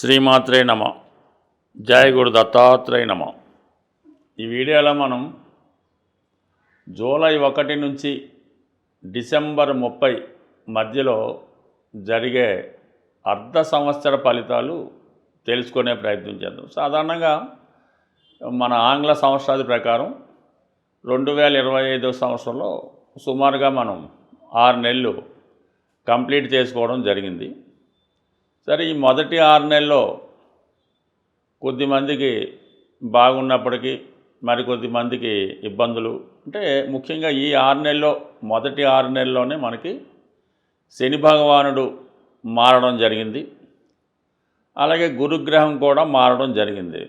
శ్రీమాత్రే నమ. జయ గురు దత్తాత్రేయ నమ. ఈ వీడియోలో మనం జూలై 1 నుంచి డిసెంబర్ 30 మధ్యలో జరిగే అర్ధ సంవత్సర ఫలితాలు తెలుసుకునే ప్రయత్నం చేద్దాం. సాధారణంగా మన ఆంగ్ల సంవత్సరాది ప్రకారం 2025 సంవత్సరంలో సుమారుగా మనం 6 నెలలు కంప్లీట్ చేసుకోవడం జరిగింది. సరే, ఈ మొదటి 6 నెలల్లో కొద్దిమందికి బాగున్నప్పటికీ మరికొద్దిమందికి ఇబ్బందులు. అంటే ముఖ్యంగా ఈ 6 నెలల్లో మొదటి 6 నెలల్లోనే మనకి శని భగవానుడు మారడం జరిగింది. అలాగే గురుగ్రహం కూడా మారడం జరిగింది.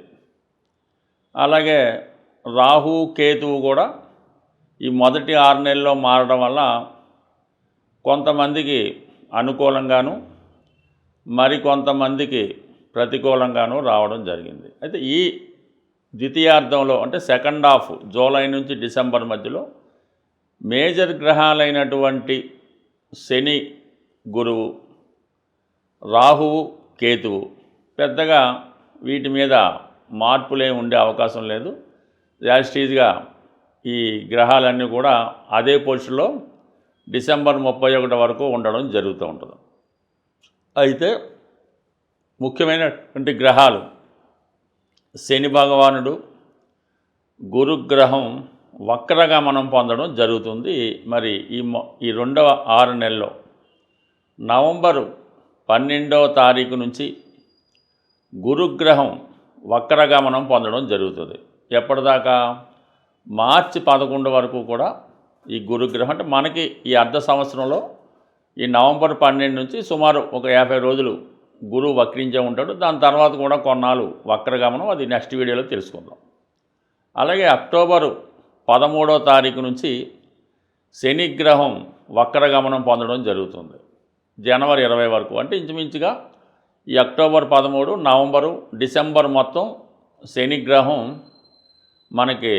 అలాగే రాహు కేతువు కూడా ఈ మొదటి 6 నెలల్లో మారడం వల్ల కొంతమందికి అనుకూలంగాను మరికొంతమందికి ప్రతికూలంగాను రావడం జరిగింది. అయితే ఈ ద్వితీయార్థంలో అంటే సెకండ్ హాఫ్ జూలై నుంచి డిసెంబర్ మధ్యలో మేజర్ గ్రహాలైనటువంటి శని, గురువు, రాహువు, కేతువు పెద్దగా వీటి మీద మార్పులే ఉండే అవకాశం లేదు. యాజిటీజ్గా ఈ గ్రహాలన్నీ కూడా అదే పొజిషన్లో డిసెంబర్ 31 వరకు ఉండడం జరుగుతూ ఉంటుంది. అయితే ముఖ్యమైనటువంటి గ్రహాలు శని భగవానుడు, గురుగ్రహం వక్రగమనం పొందడం జరుగుతుంది. మరి ఈ రెండవ 6 నెలల్లో నవంబరు 12వ తారీఖు నుంచి గురుగ్రహం వక్రగమనం పొందడం జరుగుతుంది. ఎప్పటిదాకా? మార్చి 11 వరకు కూడా ఈ గురుగ్రహం అంటే మనకి ఈ అర్ధ సంవత్సరంలో ఈ నవంబర్ 12 నుంచి సుమారు ఒక 50 రోజులు గురువు వక్రించే ఉంటాడు. దాని తర్వాత కూడా కొన్నాళ్ళు వక్రగమనం, అది నెక్స్ట్ వీడియోలో తెలుసుకుందాం. అలాగే అక్టోబరు 13వ తారీఖు నుంచి శనిగ్రహం వక్రగమనం పొందడం జరుగుతుంది. జనవరి 20 వరకు అంటే ఇంచుమించుగా ఈ అక్టోబర్ 13, నవంబరు, డిసెంబర్ మొత్తం శనిగ్రహం మనకి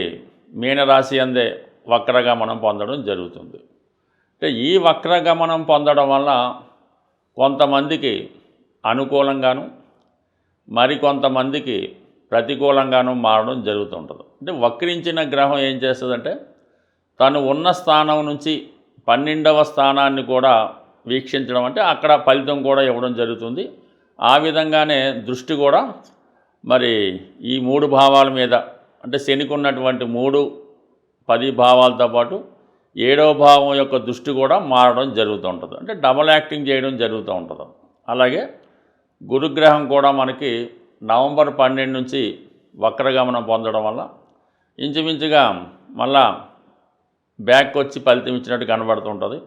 మీనరాశి అందే వక్రగమనం పొందడం జరుగుతుంది. అంటే ఈ వక్రగమనం పొందడం వల్ల కొంతమందికి అనుకూలంగాను మరికొంతమందికి ప్రతికూలంగాను మారడం జరుగుతుంటుంది. అంటే వక్రించిన గ్రహం ఏం చేస్తుందంటే తను ఉన్న స్థానం నుంచి 12వ స్థానాన్ని కూడా వీక్షించడం, అంటే అక్కడ ఫలితం కూడా ఇవ్వడం జరుగుతుంది. ఆ విధంగానే దృష్టి కూడా మరి ఈ 3 భావాల మీద అంటే శనికి ఉన్నటువంటి 3, 10 భావాలతో పాటు 7వ భావం యొక్క దృష్టి కూడా మారడం జరుగుతూ ఉంటుంది. అంటే డబల్ యాక్టింగ్ చేయడం జరుగుతూ ఉంటుంది. అలాగే గురుగ్రహం కూడా మనకి నవంబర్ 12 నుంచి వక్రగమనం పొందడం వల్ల ఇంచుమించుగా మళ్ళా బ్యాక్ వచ్చి ఫలితం ఇచ్చినట్టు కనబడుతుంటుంది.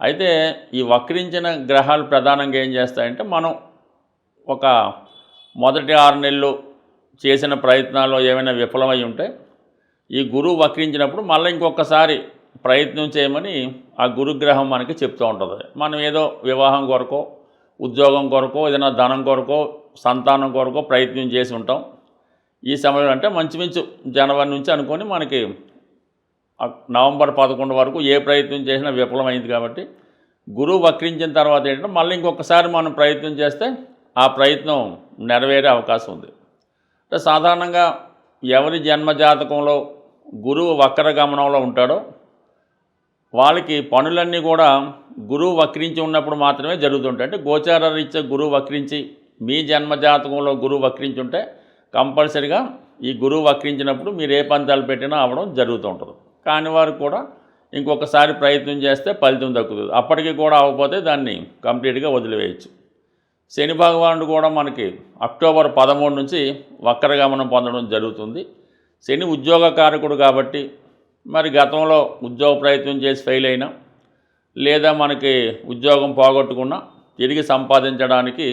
అయితే ఈ వక్రించిన గ్రహాలు ప్రధానంగా ఏం చేస్తాయంటే మనం ఒక మొదటి 6 నెలలు చేసిన ప్రయత్నాల్లో ఏమైనా విఫలమై ఉంటే ఈ గురువు వక్రించినప్పుడు మళ్ళీ ఇంకొకసారి ప్రయత్నం చేయమని ఆ గురుగ్రహం మనకి చెప్తూ ఉంటుంది. మనం ఏదో వివాహం కొరకో, ఉద్యోగం కొరకో, ఏదైనా ధనం కొరకో, సంతానం కొరకో ప్రయత్నం చేసి ఉంటాం. ఈ సమయంలో అంటే మంచుమించు జనవరి నుంచి అనుకొని మనకి నవంబర్ 11 వరకు ఏ ప్రయత్నం చేసినా విఫలమైంది. కాబట్టి గురువు వక్రించిన తర్వాత ఏంటంటే మళ్ళీ ఇంకొకసారి మనం ప్రయత్నం చేస్తే ఆ ప్రయత్నం నెరవేరే అవకాశం ఉంది. అంటే సాధారణంగా ఎవరి జన్మజాతకంలో గురువు వక్రగమనంలో ఉంటాడో వాళ్ళకి పనులన్నీ కూడా గురువు వక్రించి ఉన్నప్పుడు మాత్రమే జరుగుతుంటాయి. అంటే గోచార రీత్యా గురువు వక్రించి మీ జన్మజాతకంలో గురువు వక్రించి ఉంటే కంపల్సరిగా ఈ గురువు వక్రించినప్పుడు మీరు ఏ పంతాలు పెట్టినా అవ్వడం జరుగుతూ ఉంటుంది. కాని వారు కూడా ఇంకొకసారి ప్రయత్నం చేస్తే ఫలితం దక్కుతుంది. అప్పటికి కూడా అవ్వకపోతే దాన్ని కంప్లీట్గా వదిలివేయచ్చు. శని భగవానుడు కూడా మనకి అక్టోబర్ 13 నుంచి వక్రగమనం పొందడం జరుగుతుంది. శని ఉద్యోగకారకుడు కాబట్టి మరి గతంలో ఉద్యోగ ప్రయత్నం చేసి ఫెయిల్ అయినా లేదా మనకి ఉద్యోగం పోగొట్టుకున్నా తిరిగి సంపాదించడానికి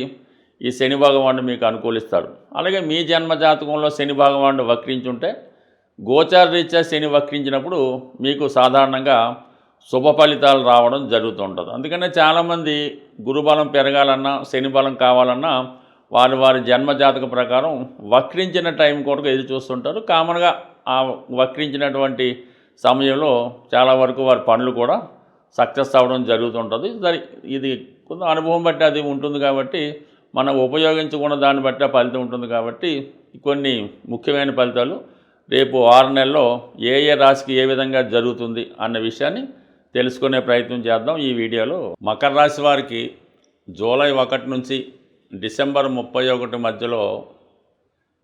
ఈ శని భగవానుడు మీకు అనుకూలిస్తాడు. అలాగే మీ జన్మజాతకంలో శని భగవానుడు వక్రించుంటే గోచార రీత్యా శని వక్రించినప్పుడు మీకు సాధారణంగా శుభ ఫలితాలు రావడం జరుగుతుంటుంది. అందుకనే చాలామంది గురుబలం పెరగాలన్నా శని బలం కావాలన్నా వారి జన్మజాతక ప్రకారం వక్రించిన టైం కొరకు ఎదురు చూస్తుంటారు. కామన్గా ఆ వక్రించినటువంటి సమయంలో చాలా వరకు వారి పనులు కూడా సక్సెస్ అవ్వడం జరుగుతుంటుంది. ఇది కొంత అనుభవం బట్టి అది ఉంటుంది. కాబట్టి మనం ఉపయోగించుకున్న దాన్ని బట్టి ఆ ఫలితం ఉంటుంది. కాబట్టి కొన్ని ముఖ్యమైన ఫలితాలు రేపు 6 నెలల్లో ఏ రాశికి ఏ విధంగా జరుగుతుంది అన్న విషయాన్ని తెలుసుకునే ప్రయత్నం చేద్దాం ఈ వీడియోలో. మకర రాశి వారికి జూలై 1 నుంచి డిసెంబర్ 31 మధ్యలో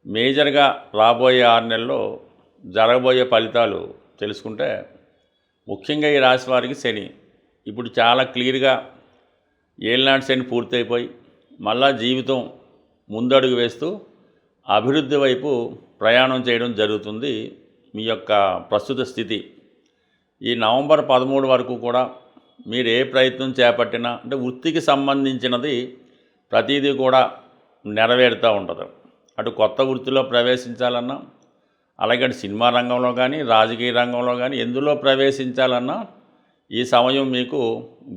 మేజర్గా రాబోయే 6 నెలల్లో జరగబోయే ఫలితాలు తెలుసుకుంటే, ముఖ్యంగా ఈ రాశి వారికి శని ఇప్పుడు చాలా క్లియర్గా ఏలినాటి శని పూర్తయిపోయి మళ్ళా జీవితం ముందడుగు వేస్తూ అభివృద్ధి వైపు ప్రయాణం చేయడం జరుగుతుంది. మీ యొక్క ప్రస్తుత స్థితి ఈ నవంబర్ 13 వరకు కూడా మీరు ఏ ప్రయత్నం చేపట్టినా అంటే వృత్తికి సంబంధించినది ప్రతిదీ కూడా నెరవేరుతూ ఉంటుంది. అటు కొత్త వృత్తిలో ప్రవేశించాలన్నా, అలాగే అటు సినిమా రంగంలో కానీ రాజకీయ రంగంలో కానీ ఎందులో ప్రవేశించాలన్నా ఈ సమయం మీకు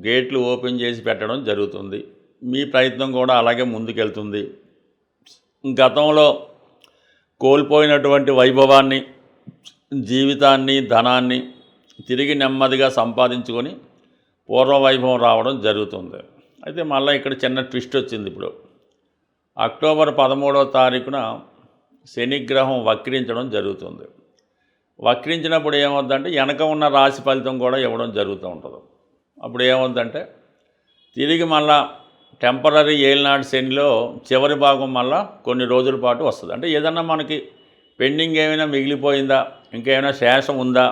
గేట్లు ఓపెన్ చేసి పెట్టడం జరుగుతుంది. మీ ప్రయత్నం కూడా అలాగే ముందుకెళ్తుంది. గతంలో కోల్పోయినటువంటి వైభవాన్ని, జీవితాన్ని, ధనాన్ని తిరిగి నెమ్మదిగా సంపాదించుకొని పూర్వ వైభవం రావడం జరుగుతుంది. అయితే మళ్ళీ ఇక్కడ చిన్న ట్విస్ట్ వచ్చింది. ఇప్పుడు అక్టోబర్ 13వ తారీఖున శనిగ్రహం వక్రించడం జరుగుతుంది. వక్రించినప్పుడు ఏమవుద్దంటే వెనక ఉన్న రాశి ఫలితం కూడా ఇవ్వడం జరుగుతూ ఉంటుంది. అప్పుడు ఏమవుద్దంటే తిరిగి మళ్ళా టెంపరీ ఏలినాటి శనిలో చివరి భాగం మళ్ళా కొన్ని రోజుల పాటు వస్తుంది. అంటే ఏదన్నా మనకి పెండింగ్ ఏమైనా మిగిలిపోయిందా, ఇంకేమైనా శేషం ఉందా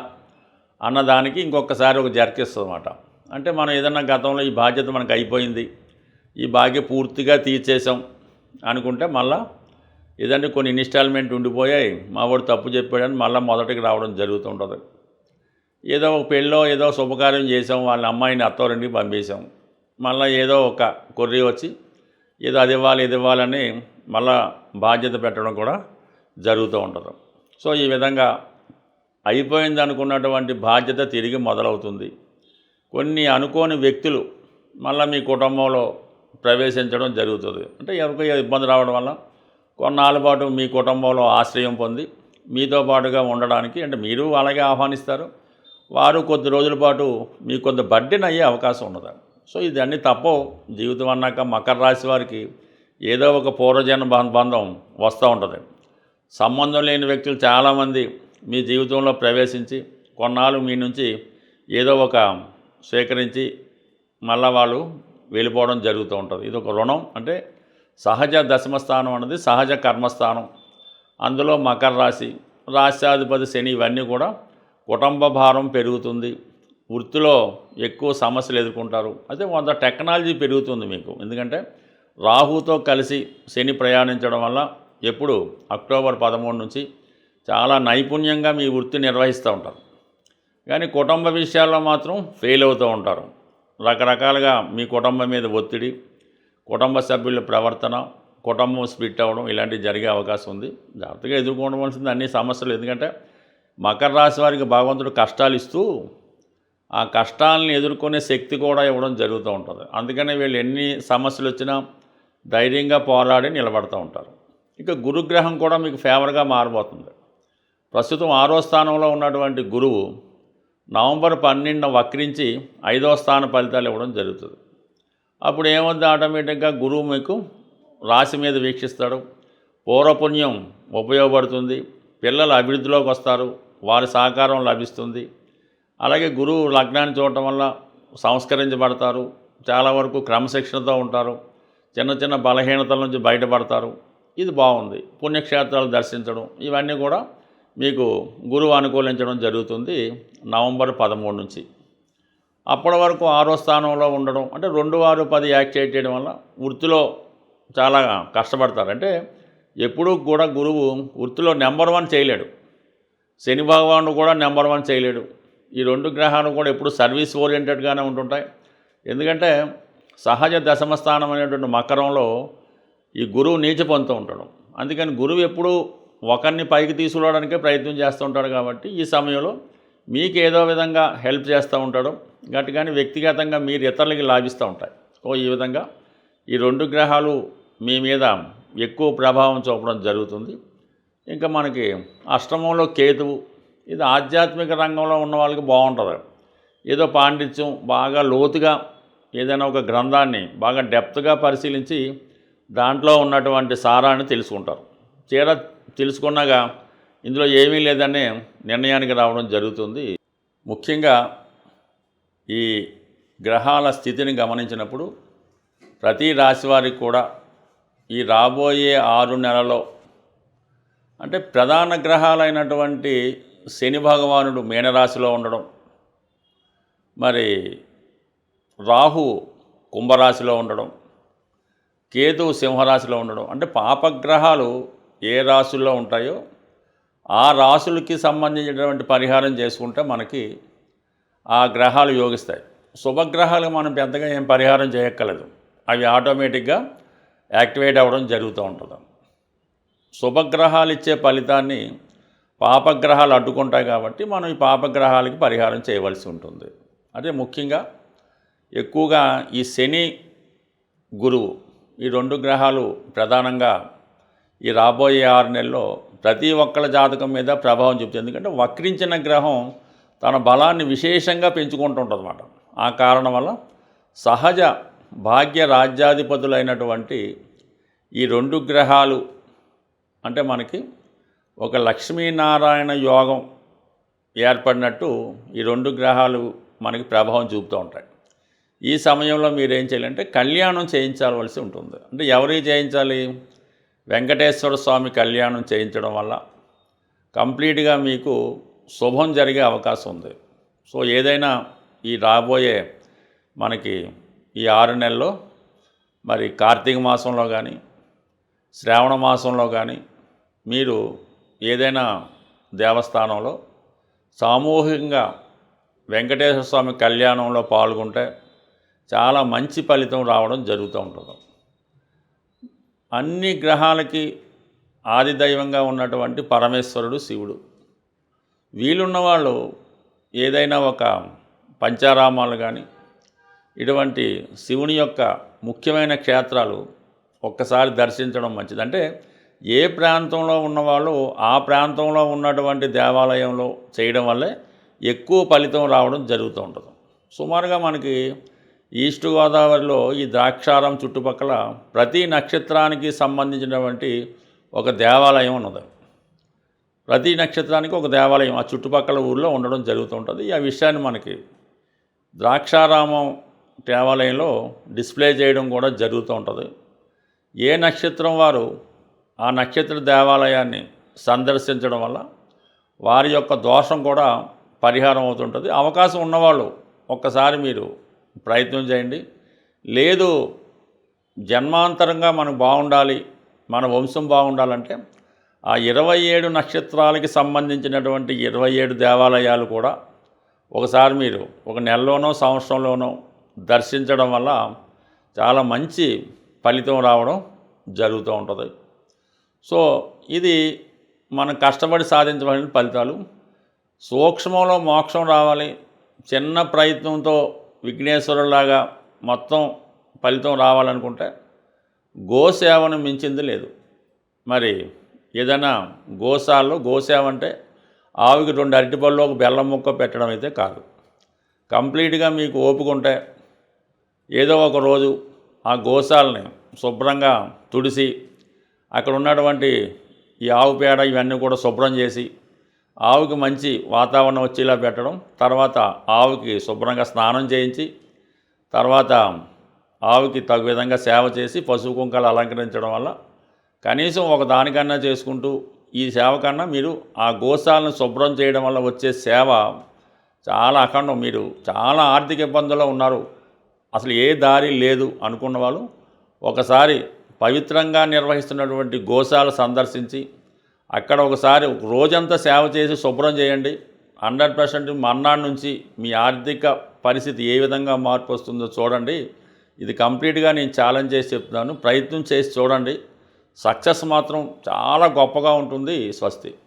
అన్నదానికి ఇంకొకసారి ఒక జర్కిస్తుంది అన్నమాట. అంటే మనం ఏదన్నా గతంలో ఈ బాధ్యత మనకు అయిపోయింది, ఈ బాధ్యత పూర్తిగా తీర్చేసాం అనుకుంటే మళ్ళా ఏదంటే కొన్ని ఇన్స్టాల్మెంట్ ఉండిపోయాయి, మా వాడు తప్పు చెప్పాడని మళ్ళీ మొదటికి రావడం జరుగుతుంటుంది. ఏదో ఒక పెళ్ళో ఏదో శుభకార్యం చేసాం, వాళ్ళ అమ్మాయిని అత్తవారింటికి పంపేసాం, మళ్ళీ ఏదో ఒక కొర్రీ వచ్చి ఏదో అది ఇవ్వాలి ఇది ఇవ్వాలని మళ్ళా బాధ్యత పెట్టడం కూడా జరుగుతూ ఉంటుంది. సో ఈ విధంగా అయిపోయింది అనుకున్నటువంటి బాధ్యత తిరిగి మొదలవుతుంది. కొన్ని అనుకోని వ్యక్తులు మళ్ళీ మీ కుటుంబంలో ప్రవేశించడం జరుగుతుంది. అంటే ఎవరికో ఇబ్బంది రావడం వల్ల కొన్నాళ్ళ పాటు మీ కుటుంబంలో ఆశ్రయం పొంది మీతో పాటుగా ఉండడానికి, అంటే మీరు అలాగే ఆహ్వానిస్తారు, వారు కొద్ది రోజుల పాటు మీకు కొంత బర్డెన్ అయ్యే అవకాశం ఉన్నది. సో ఇది అన్నీ తప్పవు. జీవితం అన్నాక మకర రాశి వారికి ఏదో ఒక పూర్వజన్మ బంధం వస్తూ ఉంటుంది. సంబంధం లేని వ్యక్తులు చాలామంది మీ జీవితంలో ప్రవేశించి కొన్నాళ్ళు మీ నుంచి ఏదో ఒక స్వీకరించి మళ్ళా వాళ్ళు వెళ్ళిపోవడం జరుగుతూ ఉంటుంది. ఇది ఒక రుణం. అంటే సహజ దశమస్థానం అన్నది సహజ కర్మస్థానం. అందులో మకర రాశి, రాశ్యాధిపతి శని, ఇవన్నీ కూడా కుటుంబ భారం పెరుగుతుంది, వృత్తిలో ఎక్కువ సమస్యలు ఎదుర్కొంటారు. అయితే కొంత టెక్నాలజీ పెరుగుతుంది మీకు. ఎందుకంటే రాహుతో కలిసి శని ప్రయాణించడం వల్ల ఎప్పుడు అక్టోబర్ 13 నుంచి చాలా నైపుణ్యంగా మీ వృత్తి నిర్వహిస్తూ ఉంటారు. కానీ కుటుంబ విషయాల్లో మాత్రం ఫెయిల్ అవుతూ ఉంటారు. రకరకాలుగా మీ కుటుంబం మీద ఒత్తిడి, కుటుంబ సభ్యుల ప్రవర్తన, కుటుంబం స్ప్లిట్ అవ్వడం ఇలాంటివి జరిగే అవకాశం ఉంది. జాగ్రత్తగా ఎదుర్కోవలసింది అన్ని సమస్యలు. ఎందుకంటే మకర రాశి వారికి భగవంతుడు కష్టాలు ఇస్తూ ఆ కష్టాలను ఎదుర్కొనే శక్తి కూడా ఇవ్వడం జరుగుతూ ఉంటుంది. అందుకనే వీళ్ళు ఎన్ని సమస్యలు వచ్చినా ధైర్యంగా పోరాడి నిలబడుతూ ఉంటారు. ఇక గురుగ్రహం కూడా మీకు ఫేవర్గా మారబోతుంది. ప్రస్తుతం 6వ స్థానంలో ఉన్నటువంటి గురువు నవంబర్ 12న వక్రించి 5వ స్థాన ఫలితాలు ఇవ్వడం జరుగుతుంది. అప్పుడు ఏమవుతుంది, ఆటోమేటిక్గా గురువు మీకు రాశి మీద వీక్షిస్తాడు, పూర్వపుణ్యం ఉపయోగపడుతుంది, పిల్లలు అభివృద్ధిలోకి వస్తారు, వారి సహకారం లభిస్తుంది. అలాగే గురువు లగ్నాన్ని చూడటం వల్ల సంస్కరించబడతారు, చాలా వరకు క్రమశిక్షణతో ఉంటారు, చిన్న చిన్న బలహీనతల నుంచి బయటపడతారు. ఇది బాగుంది. పుణ్యక్షేత్రాలు దర్శించడం ఇవన్నీ కూడా మీకు గురువు అనుకూలించడం జరుగుతుంది నవంబర్ 13 నుంచి. అప్పటి వరకు 6వ స్థానంలో ఉండడం, అంటే 2, 6, 10 యాక్టివేట్ చేయడం వల్ల వృత్తిలో చాలా కష్టపడతారు. అంటే ఎప్పుడూ కూడా గురువు వృత్తిలో నెంబర్ 1 చేయలేడు, శని భగవానుడు కూడా నెంబర్ 1 చేయలేడు. ఈ 2 గ్రహాలు కూడా ఎప్పుడు సర్వీస్ ఓరియంటెడ్గానే ఉంటుంటాయి. ఎందుకంటే సహజ దశమస్థానం అనేటువంటి మకరంలో ఈ గురువు నీచ పొందుతూ ఉంటాడు. అందుకని గురువు ఎప్పుడూ ఒకరిని పైకి తీసుకురావడానికే ప్రయత్నం చేస్తూ ఉంటాడు. కాబట్టి ఈ సమయంలో మీకు ఏదో విధంగా హెల్ప్ చేస్తూ ఉంటాడు. గట్టిగాని వ్యక్తిగతంగా మీరు ఇతరులకి లాభిస్తూ ఉంటాయి. ఈ విధంగా ఈ 2 గ్రహాలు మీ మీద ఎక్కువ ప్రభావం చూపడం జరుగుతుంది. ఇంకా మనకి అష్టమంలో కేతువు, ఇది ఆధ్యాత్మిక రంగంలో ఉన్న వాళ్ళకి బాగుంటుంది. ఏదో పాండిత్యం బాగా లోతుగా ఏదైనా ఒక గ్రంథాన్ని బాగా డెప్త్గా పరిశీలించి దాంట్లో ఉన్నటువంటి సారాన్ని తెలుసుకుంటారు. తీరా తెలుసుకున్నాక ఇందులో ఏమీ లేదనే నిర్ణయానికి రావడం జరుగుతుంది. ముఖ్యంగా ఈ గ్రహాల స్థితిని గమనించినప్పుడు ప్రతి రాశి వారికి కూడా ఈ రాబోయే 6 నెలల్లో అంటే ప్రధాన గ్రహాలైనటువంటి శని భగవానుడు మీనరాశిలో ఉండడం, మరి రాహు కుంభరాశిలో ఉండడం, కేతువు సింహరాశిలో ఉండడం, అంటే పాపగ్రహాలు ఏ రాశుల్లో ఉంటాయో ఆ రాశులకి సంబంధించినటువంటి పరిహారం చేసుకుంటే మనకి ఆ గ్రహాలు యోగిస్తాయి. శుభగ్రహాలకు మనం పెద్దగా ఏం పరిహారం చేయక్కర్లేదు, అవి ఆటోమేటిక్గా యాక్టివేట్ అవ్వడం జరుగుతూ ఉంటుంది. శుభగ్రహాలు ఇచ్చే ఫలితాన్ని పాపగ్రహాలు అడ్డుకుంటాయి కాబట్టి మనం ఈ పాపగ్రహాలకి పరిహారం చేయవలసి ఉంటుంది. అదే ముఖ్యంగా ఎక్కువగా ఈ శని గురువు ఈ 2 గ్రహాలు ప్రధానంగా ఈ రాబోయే 6 నెలల్లో ప్రతి ఒక్కళ్ళ జాతకం మీద ప్రభావం చూపుతుంది. ఎందుకంటే వక్రించిన గ్రహం తన బలాన్ని విశేషంగా పెంచుకుంటుంటుందన్నమాట. ఆ కారణం వల్ల సహజ భాగ్య రాజ్యాధిపతులైనటువంటి ఈ 2 గ్రహాలు అంటే మనకి ఒక లక్ష్మీనారాయణ యోగం ఏర్పడినట్టు ఈ 2 గ్రహాలు మనకి ప్రభావం చూపుతూ ఉంటాయి. ఈ సమయంలో మీరు ఏం చేయాలంటే కళ్యాణం చేయించవలసి ఉంటుంది. అంటే ఎవరికి చేయించాలి? వెంకటేశ్వర స్వామి కళ్యాణం చేయించడం వల్ల కంప్లీట్గా మీకు శుభం జరిగే అవకాశం ఉంది. సో ఏదైనా ఈ రాబోయే మనకి ఈ 6 నెలల్లో మరి కార్తీక మాసంలో కానీ శ్రావణ మాసంలో కానీ మీరు ఏదైనా దేవస్థానంలో సామూహికంగా వెంకటేశ్వర స్వామి కళ్యాణంలో పాల్గొంటే చాలా మంచి ఫలితం రావడం జరుగుతూ ఉంటుంది. అన్ని గ్రహాలకి ఆదిదైవంగా ఉన్నటువంటి పరమేశ్వరుడు శివుడు. వీలున్న వాళ్ళు ఏదైనా ఒక పంచారామాలు కానీ ఇటువంటి శివుని యొక్క ముఖ్యమైన క్షేత్రాలు ఒక్కసారి దర్శించడం మంచిది. అంటే ఏ ప్రాంతంలో ఉన్నవాళ్ళు ఆ ప్రాంతంలో ఉన్నటువంటి దేవాలయంలో చేయడం వల్లే ఎక్కువ ఫలితం రావడం జరుగుతూ ఉంటుంది. సుమారుగా మనకి ఈస్ట్ గోదావరిలో ఈ ద్రాక్షారం చుట్టుపక్కల ప్రతి నక్షత్రానికి సంబంధించినటువంటి ఒక దేవాలయం ఉన్నది. ప్రతి నక్షత్రానికి ఒక దేవాలయం ఆ చుట్టుపక్కల ఊళ్ళో ఉండడం జరుగుతూ ఉంటుంది. ఆ విషయాన్ని మనకి ద్రాక్షారామం దేవాలయంలో డిస్ప్లే చేయడం కూడా జరుగుతూ ఉంటుంది. ఏ నక్షత్రం వారు ఆ నక్షత్ర దేవాలయాన్ని సందర్శించడం వల్ల వారి యొక్క దోషం కూడా పరిహారం అవుతుంటుంది. అవకాశం ఉన్నవాళ్ళు ఒక్కసారి మీరు ప్రయత్నం చేయండి. లేదు జన్మాంతరంగా మనం బాగుండాలి, మన వంశం బాగుండాలంటే ఆ 27 నక్షత్రాలకి సంబంధించినటువంటి 27 దేవాలయాలు కూడా ఒకసారి మీరు ఒక నెలలోనో సంవత్సరంలోనో దర్శించడం వల్ల చాలా మంచి ఫలితం రావడం జరుగుతూ ఉంటుంది. సో ఇది మనం కష్టపడి సాధించవలసిన ఫలితాలు. సూక్ష్మంలో మోక్షం రావాలి, చిన్న ప్రయత్నంతో విఘ్నేశ్వరులాగా మొత్తం ఫలితం రావాలనుకుంటే గోసేవను మించింది లేదు. మరి ఏదైనా గోసేవ అంటే ఆవుకి 2 అరటిపళ్ళు ఒక బెల్లం ముక్క పెట్టడం అయితే కాదు. కంప్లీట్గా మీకు ఓపిక ఉంటే ఏదో ఒక రోజు ఆ గోశాలని శుభ్రంగా తుడిసి అక్కడ ఉన్నటువంటి ఈ ఆవు పేడ ఇవన్నీ కూడా శుభ్రం చేసి ఆవుకి మంచి వాతావరణం వచ్చేలా పెట్టడం, తర్వాత ఆవుకి శుభ్రంగా స్నానం చేయించి తర్వాత ఆవుకి తగు విధంగా సేవ చేసి పసుపు కుంకాలు అలంకరించడం వల్ల కనీసం ఒక దానికన్నా చేసుకుంటూ ఈ సేవ కన్నా మీరు ఆ గోశాలను శుభ్రం చేయడం వల్ల వచ్చే సేవ చాలా అఖండం. మీరు చాలా ఆర్థిక ఇబ్బందుల్లో ఉన్నారు, అసలు ఏ దారి లేదు అనుకున్న వాళ్ళు ఒకసారి పవిత్రంగా నిర్వహిస్తున్నటువంటి గోశాల సందర్శించి అక్కడ ఒకసారి ఒక రోజంతా సేవ చేసి శుభ్రం చేయండి. 100% మర్నాడు నుంచి మీ ఆర్థిక పరిస్థితి ఏ విధంగా మార్పు వస్తుందో చూడండి. ఇది కంప్లీట్గా నేను ఛాలెంజ్ చేసి చెప్తున్నాను. ప్రయత్నం చేసి చూడండి, సక్సెస్ మాత్రం చాలా గొప్పగా ఉంటుంది. స్వస్తి.